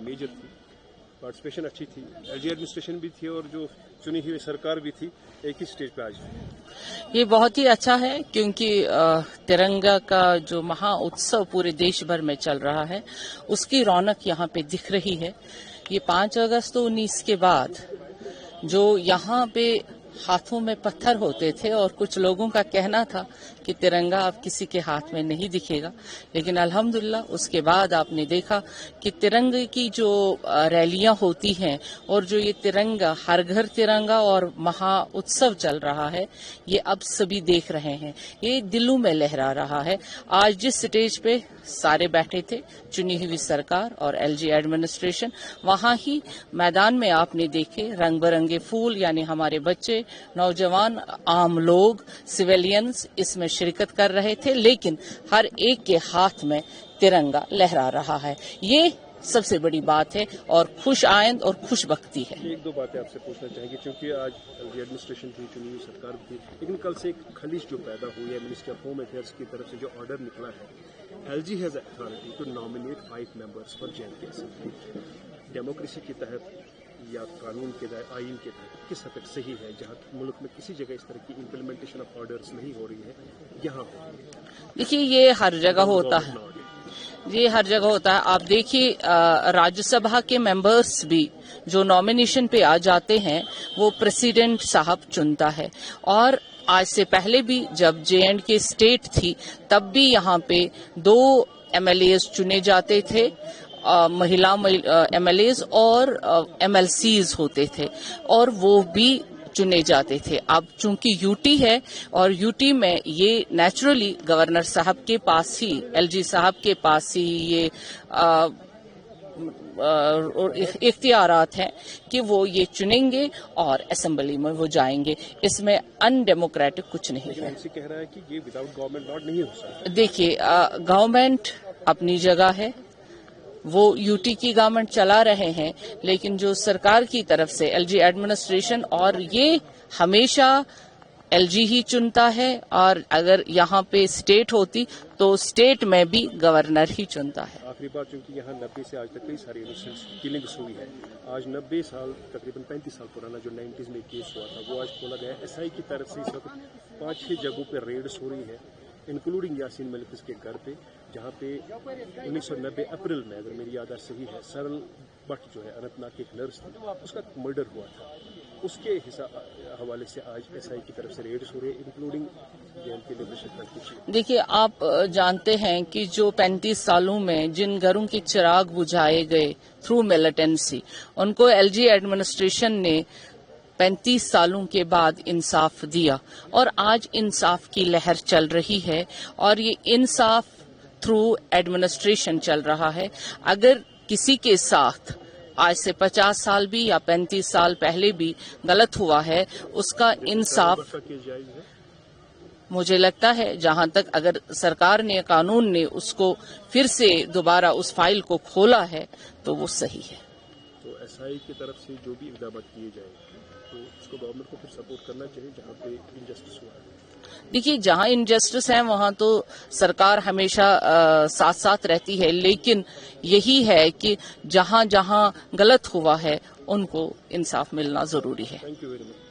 Major थी, participation अच्छी थी, एलजी एडमिनिस्ट्रेशन भी थी और जो चुनी हुई सरकार भी थी, एक ही स्टेज पे आज। ये बहुत ही अच्छा है क्योंकि तिरंगा का जो महा उत्सव पूरे देश भर में चल रहा है उसकी रौनक यहाँ पे दिख रही है। ये 5 अगस्त 19 के बाद जो यहाँ पे हाथों में पत्थर होते थे और कुछ लोगों का कहना था कि तिरंगा अब किसी के हाथ में नहीं दिखेगा, लेकिन अल्हम्दुलिल्लाह उसके बाद आपने देखा कि तिरंगे की जो रैलियां होती हैं और जो ये तिरंगा, हर घर तिरंगा और महा उत्सव चल रहा है, ये अब सभी देख रहे हैं, ये दिलों में लहरा रहा है। आज जिस स्टेज पे सारे बैठे थे, चुनी हुई सरकार और एलजी एडमिनिस्ट्रेशन, वहां ही मैदान में आपने देखे रंग बिरंगे फूल, यानी हमारे बच्चे, नौजवान, आम लोग, सिविलियंस इसमें शिरकत कर रहे थे, लेकिन हर एक के हाथ में तिरंगा लहरा रहा है। ये सबसे बड़ी बात है और खुश आयंद और खुश बख्ती है। एक दो बातें आपसे पूछना चाहेंगे, क्योंकि आज एडमिनिस्ट्रेशन थी, चुनी हुई सरकार थी, लेकिन कल से एक खलिश जो पैदा हुई है मिनिस्ट्री ऑफ होम अफेयर्स की तरफ से जो ऑर्डर निकला है, LG has authority to nominate 5 members for JNK assembly. Democracy के तहत या कानून के तहत, आइन के तहत किस हद तक सही है, जहाँ मुल्क में किसी जगह इस तरह की इम्प्लीमेंटेशन ऑफ ऑर्डर्स नहीं हो रही है, यहाँ देखिए ये हर जगह होता है, ये हर जगह होता है। आप देखिए राज्यसभा के मेंबर्स भी जो नॉमिनेशन पे आ जाते हैं वो प्रेसिडेंट साहब चुनता है, और आज से पहले भी जब JNK स्टेट थी तब भी यहाँ पे 2 MLAs चुने जाते थे, महिला MLAs और MLCs होते थे, और वो भी चुने जाते थे। अब चूंकि यूटी है और यूटी में ये नेचुरली गवर्नर साहब के पास ही, LG साहब के पास ही ये इख्तियारात हैं कि वो ये चुनेंगे और असेंबली में वो जाएंगे। इसमें अनडेमोक्रेटिक कुछ नहीं है। कह रहा है कि ये विदाउट गवर्नमेंट लॉ नहीं हो सकता। देखिए गवर्नमेंट अपनी जगह है, वो यूटी की गवर्नमेंट चला रहे हैं, लेकिन जो सरकार की तरफ से LG एडमिनिस्ट्रेशन, और ये हमेशा LG ही चुनता है, और अगर यहाँ पे स्टेट होती तो स्टेट में भी गवर्नर ही चुनता है। आखिरी बात, चूंकि यहाँ 90 से आज तक कई सारी इनोसेंस किलिंग्स हुई है, आज 90 साल तकरीबन 35 साल पुराना जो 90s में केस हुआ था वो आज खोला गया। SI की तरफ से इस वक्त 5-6 जगहों पे रेड्स हो रही है, इंक्लूडिंग यासीन मलिक के घर पे, जहाँ पे 1990 अप्रैल में, अगर मेरी याद सही है, सरल भट्ट जो है अनंतनाग की एक नर्स थी, उसका मर्डर हुआ था। उसके हवाले से आज SI की तरफ से रेड्स हो रही है, इंक्लूडिंग JNK लिबरेशन फ्रंट की। देखिए आप जानते हैं कि जो 35 सालों में जिन घरों के चिराग बुझाए गए थ्रू मिलिटेंसी, उनको LG एडमिनिस्ट्रेशन ने 35 सालों के बाद इंसाफ दिया, और आज इंसाफ की लहर चल रही है, और ये इंसाफ थ्रू एडमिनिस्ट्रेशन चल रहा है। अगर किसी के साथ आज से 50 साल भी या 35 साल पहले भी गलत हुआ है, उसका इंसाफ मुझे लगता है, जहां तक अगर सरकार ने, कानून ने उसको फिर से दोबारा उस फाइल को खोला है तो वो सही है। तो SI की तरफ से जो भी इक़दाम किए जाए तो उसको गवर्नमेंट को फिर सपोर्ट करना चाहिए जहाँ पे इनजस्टिस हुआ है। देखिए जहाँ इनजस्टिस है वहाँ तो सरकार हमेशा साथ साथ रहती है, लेकिन यही है कि जहाँ जहाँ गलत हुआ है उनको इंसाफ मिलना जरूरी है। Thank you very much.